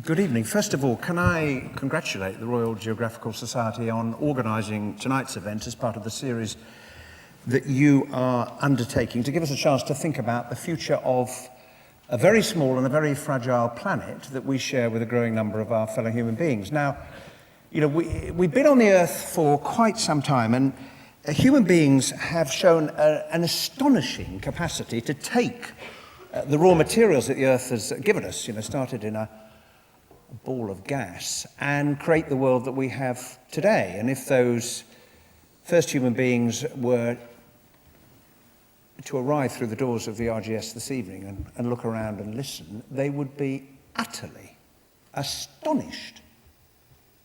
Good evening. First of all, can I congratulate the Royal Geographical Society on organising tonight's event as part of the series that you are undertaking to give us a chance to think about the future of a very small and a very fragile planet that we share with a growing number of our fellow human beings. Now, you know, we've been on the Earth for quite some time, and human beings have shown an astonishing capacity to take the raw materials that the Earth has given us, you know, started in a ball of gas, and create the world that we have today. And if those first human beings were to arrive through the doors of the RGS this evening and look around and listen, they would be utterly astonished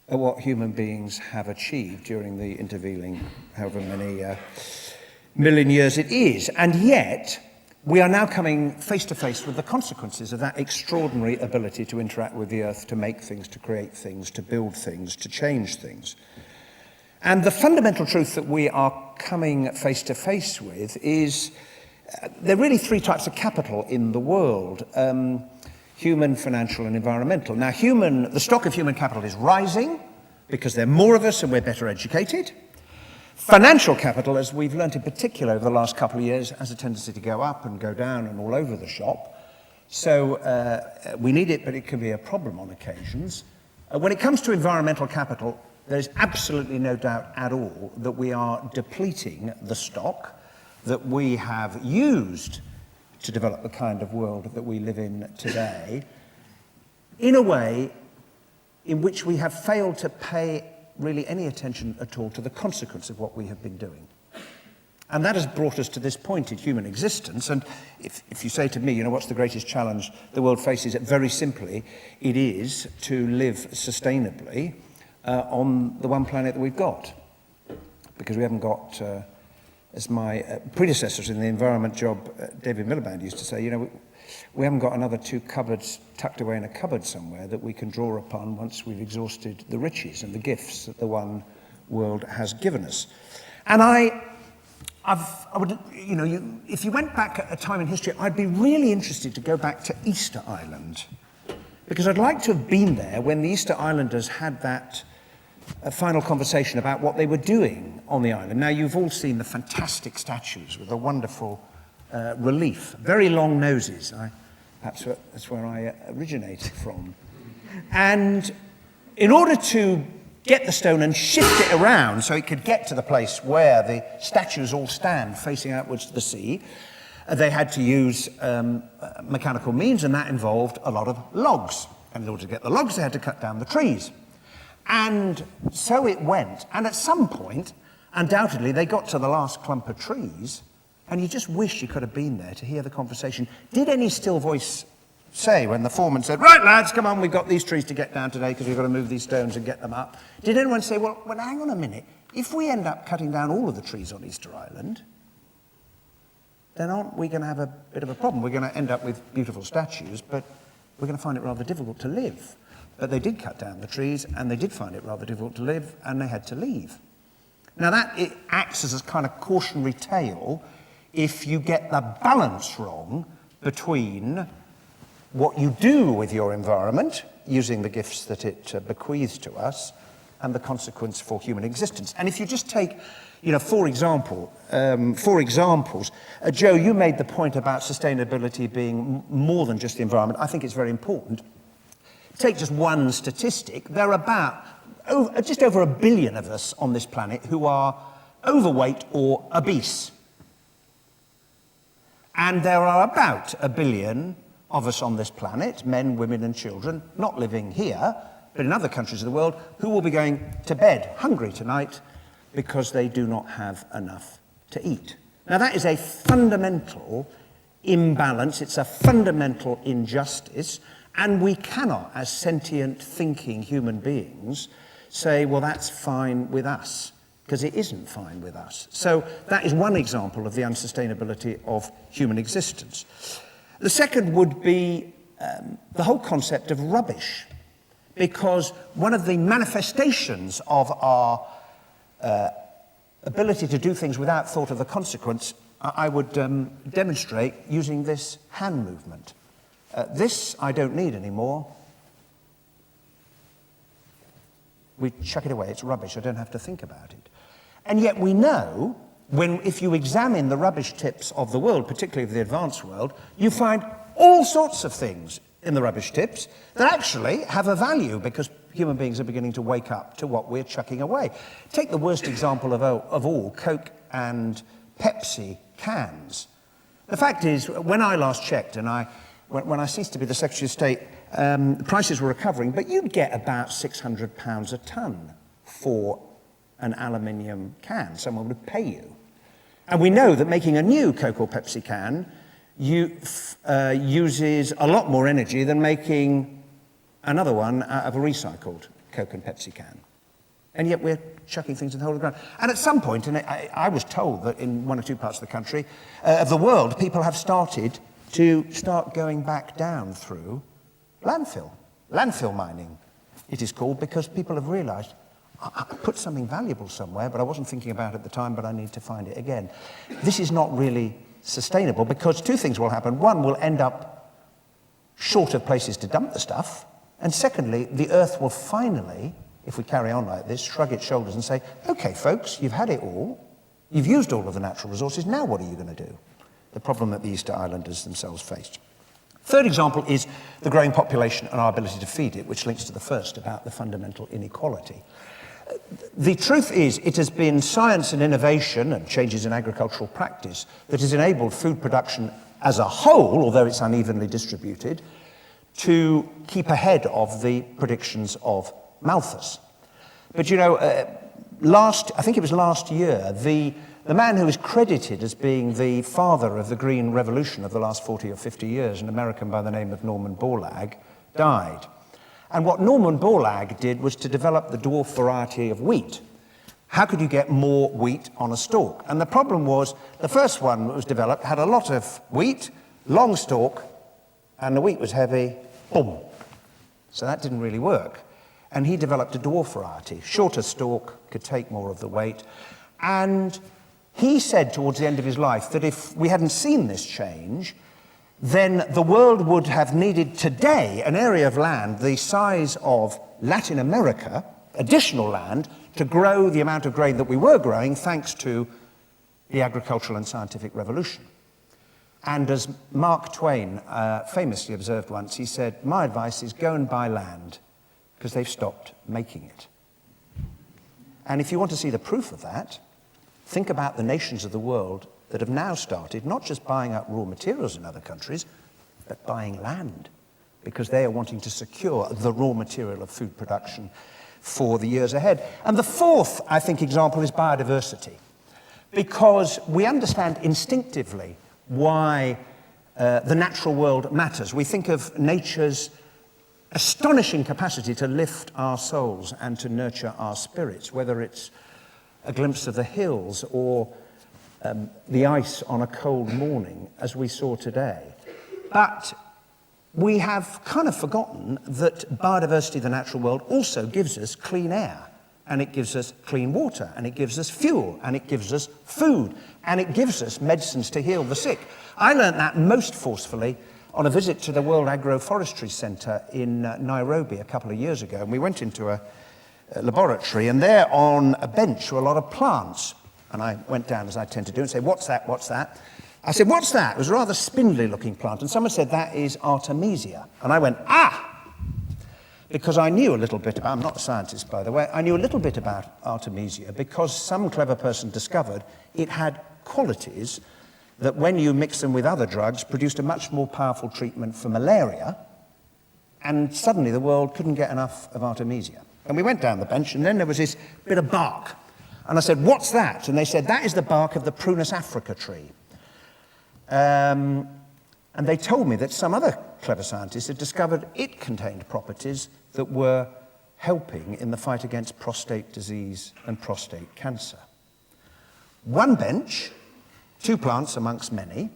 at what human beings have achieved during the intervening however many million years it is. And yet, we are now coming face to face with the consequences of that extraordinary ability to interact with the Earth, to make things, to create things, to build things, to change things. And the fundamental truth that we are coming face to face with is there are really three types of capital in the world: human, financial, and environmental. Now, the stock of human capital is rising because there are more of us and we're better educated. Financial capital, as we've learnt in particular over the last couple of years, has a tendency to go up and go down and all over the shop. So we need it, but it can be a problem on occasions. When it comes to environmental capital, there is absolutely no doubt at all that we are depleting the stock that we have used to develop the kind of world that we live in today, in a way in which we have failed to pay really any attention at all to the consequence of what we have been doing. And that has brought us to this point in human existence. And if you say to me, you know, what's the greatest challenge the world faces, very simply, it is to live sustainably on the one planet that we've got. Because we haven't got, as my predecessors in the environment job, David Miliband used to say, you know, we haven't got another two cupboards tucked away in a cupboard somewhere that we can draw upon once we've exhausted the riches and the gifts that the one world has given us. And I would, you know, if you went back at a time in history, I'd be really interested to go back to Easter Island, because I'd like to have been there when the Easter Islanders had that final conversation about what they were doing on the island. Now, you've all seen the fantastic statues with the wonderful relief, very long noses. Perhaps that's where I originated from. And in order to get the stone and shift it around so it could get to the place where the statues all stand facing outwards to the sea, they had to use mechanical means, and that involved a lot of logs. And in order to get the logs, they had to cut down the trees. And so it went. And at some point, undoubtedly, they got to the last clump of trees, and you just wish you could have been there to hear the conversation. Did any still voice say, when the foreman said, right, lads, come on, we've got these trees to get down today because we've got to move these stones and get them up? Did anyone say, well, hang on a minute. If we end up cutting down all of the trees on Easter Island, then aren't we going to have a bit of a problem? We're going to end up with beautiful statues, but we're going to find it rather difficult to live. But they did cut down the trees, and they did find it rather difficult to live, and they had to leave. Now, it acts as a kind of cautionary tale if you get the balance wrong between what you do with your environment, using the gifts that it bequeaths to us, and the consequence for human existence. And if you just take, you know, four examples. Joe, you made the point about sustainability being more than just the environment. I think it's very important. Take just one statistic. There are just over 1 billion of us on this planet who are overweight or obese. And there are about 1 billion of us on this planet, men, women, and children, not living here, but in other countries of the world, who will be going to bed hungry tonight because they do not have enough to eat. Now, that is a fundamental imbalance. It's a fundamental injustice. And we cannot, as sentient, thinking human beings, say, well, that's fine with us, because it isn't fine with us. So that is one example of the unsustainability of human existence. The second would be the whole concept of rubbish, because one of the manifestations of our ability to do things without thought of the consequence, I would demonstrate using this hand movement. This I don't need anymore. We chuck it away, it's rubbish, I don't have to think about it. And yet we know, if you examine the rubbish tips of the world, particularly of the advanced world, you find all sorts of things in the rubbish tips that actually have a value because human beings are beginning to wake up to what we're chucking away. Take the worst example of all, Coke and Pepsi cans. The fact is, when I last checked, and when I ceased to be the Secretary of State, prices were recovering, but you'd get about £600 a tonne for an aluminium can. Someone would pay you. And we know that making a new Coke or Pepsi can uses a lot more energy than making another one out of a recycled Coke and Pepsi can. And yet we're chucking things in the hole of the ground. And at some point, and I was told that in one or two parts of the country, of the world, people have started to going back down through landfill. Landfill mining, it is called, because people have realized, I put something valuable somewhere, but I wasn't thinking about it at the time, but I need to find it again. This is not really sustainable because two things will happen. One, we'll end up short of places to dump the stuff. And secondly, the earth will finally, if we carry on like this, shrug its shoulders and say, okay, folks, you've had it all. You've used all of the natural resources. Now what are you going to do? The problem that the Easter Islanders themselves faced. Third example is the growing population and our ability to feed it, which links to the first about the fundamental inequality. The truth is, it has been science and innovation and changes in agricultural practice that has enabled food production as a whole, although it's unevenly distributed, to keep ahead of the predictions of Malthus. But you know, I think it was last year, the man who is credited as being the father of the Green Revolution of the last 40 or 50 years, an American by the name of Norman Borlaug, died. And what Norman Borlaug did was to develop the dwarf variety of wheat. How could you get more wheat on a stalk? And the problem was, the first one that was developed had a lot of wheat, long stalk, and the wheat was heavy, boom. So that didn't really work. And he developed a dwarf variety, shorter stalk, could take more of the weight. And he said towards the end of his life that if we hadn't seen this change, then the world would have needed today an area of land the size of Latin America, additional land, to grow the amount of grain that we were growing thanks to the agricultural and scientific revolution. And as Mark Twain famously observed once, he said, my advice is go and buy land, because they've stopped making it. And if you want to see the proof of that, think about the nations of the world that have now started not just buying up raw materials in other countries, but buying land, because they are wanting to secure the raw material of food production for the years ahead. And the fourth, I think, example is biodiversity, because we understand instinctively why the natural world matters. We think of nature's astonishing capacity to lift our souls and to nurture our spirits, whether it's a glimpse of the hills or the ice on a cold morning, as we saw today. But we have kind of forgotten that biodiversity, the natural world, also gives us clean air, and it gives us clean water, and it gives us fuel, and it gives us food, and it gives us medicines to heal the sick. I learned that most forcefully on a visit to the World Agroforestry Centre in Nairobi a couple of years ago, and we went into a laboratory, and there on a bench were a lot of plants. And I went down, as I tend to do, and say, what's that, what's that? I said, what's that? It was a rather spindly-looking plant. And someone said, that is Artemisia. And I went, ah! Because I knew a little bit about, I'm not a scientist, by the way, I knew a little bit about Artemisia because some clever person discovered it had qualities that when you mix them with other drugs produced a much more powerful treatment for malaria. And suddenly the world couldn't get enough of Artemisia. And we went down the bench, and then there was this bit of bark. And I said, what's that? And they said, that is the bark of the Prunus africa tree. And they told me that some other clever scientists had discovered it contained properties that were helping in the fight against prostate disease and prostate cancer. One bench, two plants amongst many,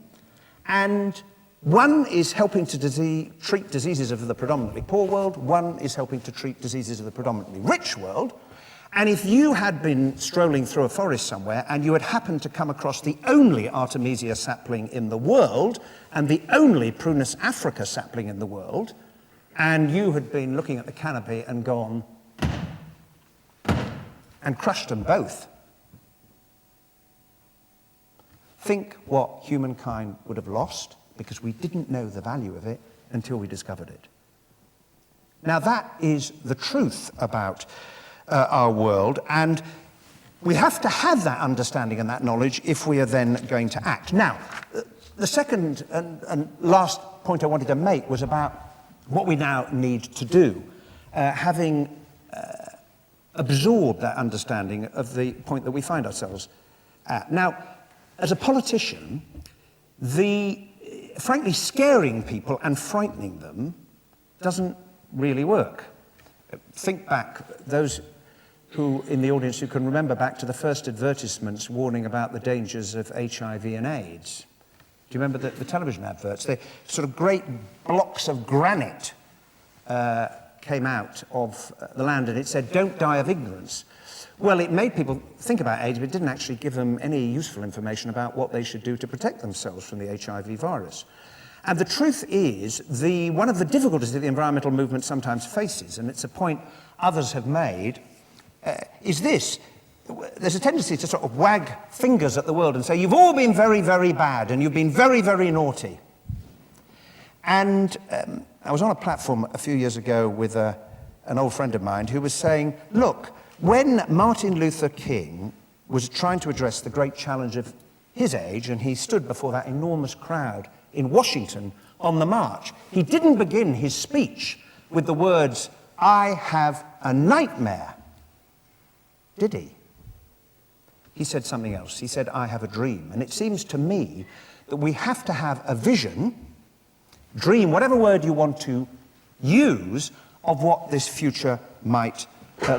and one is helping to treat diseases of the predominantly poor world, one is helping to treat diseases of the predominantly rich world. And if you had been strolling through a forest somewhere and you had happened to come across the only Artemisia sapling in the world and the only Prunus africa sapling in the world, and you had been looking at the canopy and gone, and crushed them both, think what humankind would have lost because we didn't know the value of it until we discovered it. Now that is the truth about our world, and we have to have that understanding and that knowledge if we are then going to act. Now, the second and last point I wanted to make was about what we now need to do, having absorbed that understanding of the point that we find ourselves at. Now, as a politician, frankly, scaring people and frightening them doesn't really work. Think back, those who in the audience who can remember back to the first advertisements warning about the dangers of HIV and AIDS. Do you remember the television adverts? They sort of great blocks of granite came out of the land, and it said, "Don't die of ignorance." Well, it made people think about AIDS, but it didn't actually give them any useful information about what they should do to protect themselves from the HIV virus. And the truth is, one of the difficulties that the environmental movement sometimes faces, and it's a point others have made, is this. There's a tendency to sort of wag fingers at the world and say, you've all been very, very bad, and you've been very, very naughty. And I was on a platform a few years ago with an old friend of mine who was saying, look, when Martin Luther King was trying to address the great challenge of his age, and he stood before that enormous crowd in Washington on the march, he didn't begin his speech with the words, "I have a nightmare," did he? He said something else. He said, "I have a dream." And it seems to me that we have to have a vision, dream, whatever word you want to use, of what this future might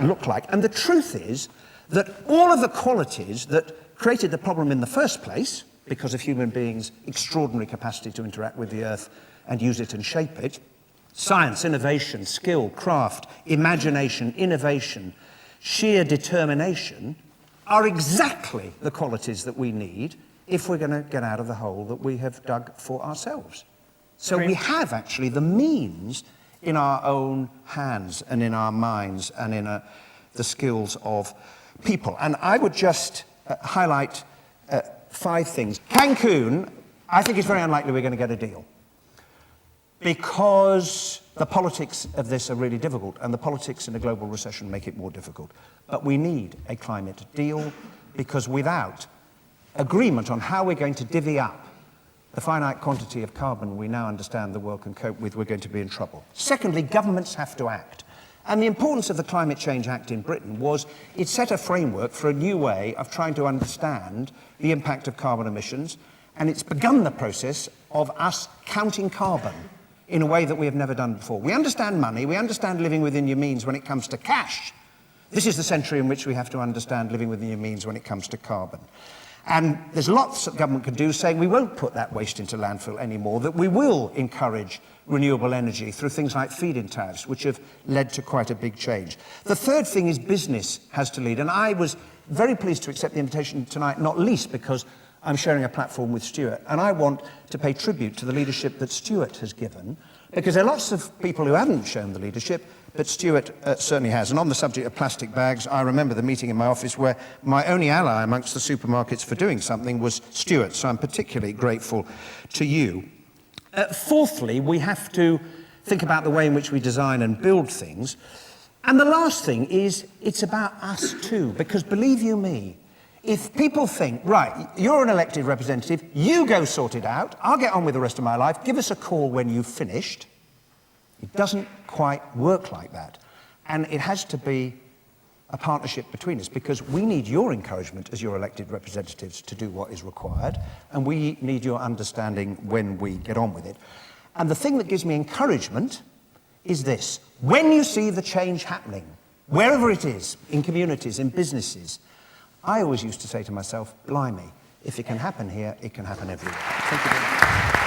look like. And the truth is that all of the qualities that created the problem in the first place, because of human beings' extraordinary capacity to interact with the earth and use it and shape it, science, innovation, skill, craft, imagination, innovation, sheer determination, are exactly the qualities that we need if we're going to get out of the hole that we have dug for ourselves. So we have actually the means in our own hands and in our minds and in the skills of people. And I would just highlight 5 things. Cancun, I think it's very unlikely we're going to get a deal, because the politics of this are really difficult, and the politics in a global recession make it more difficult. But we need a climate deal, because without agreement on how we're going to divvy up the finite quantity of carbon we now understand the world can cope with, we're going to be in trouble. Secondly, governments have to act. And the importance of the Climate Change Act in Britain was it set a framework for a new way of trying to understand the impact of carbon emissions, and it's begun the process of us counting carbon in a way that we have never done before. We understand money, we understand living within your means when it comes to cash. This is the century in which we have to understand living within your means when it comes to carbon. And there's lots that government can do, saying we won't put that waste into landfill anymore, that we will encourage renewable energy through things like feed-in tariffs, which have led to quite a big change. The third thing is business has to lead. And I was very pleased to accept the invitation tonight, not least because I'm sharing a platform with Stuart, and I want to pay tribute to the leadership that Stuart has given, because there are lots of people who haven't shown the leadership, but Stuart certainly has. And on the subject of plastic bags, I remember the meeting in my office where my only ally amongst the supermarkets for doing something was Stuart, so I'm particularly grateful to you. Fourthly, we have to think about the way in which we design and build things. And the last thing is, it's about us too, because believe you me, if people think, right, you're an elected representative, you go sort it out, I'll get on with the rest of my life, give us a call when you've finished, it doesn't quite work like that. And it has to be a partnership between us, because we need your encouragement as your elected representatives to do what is required, and we need your understanding when we get on with it. And the thing that gives me encouragement is this: when you see the change happening, wherever it is, in communities, in businesses, I always used to say to myself, blimey, if it can happen here, it can happen everywhere. Thank you very much.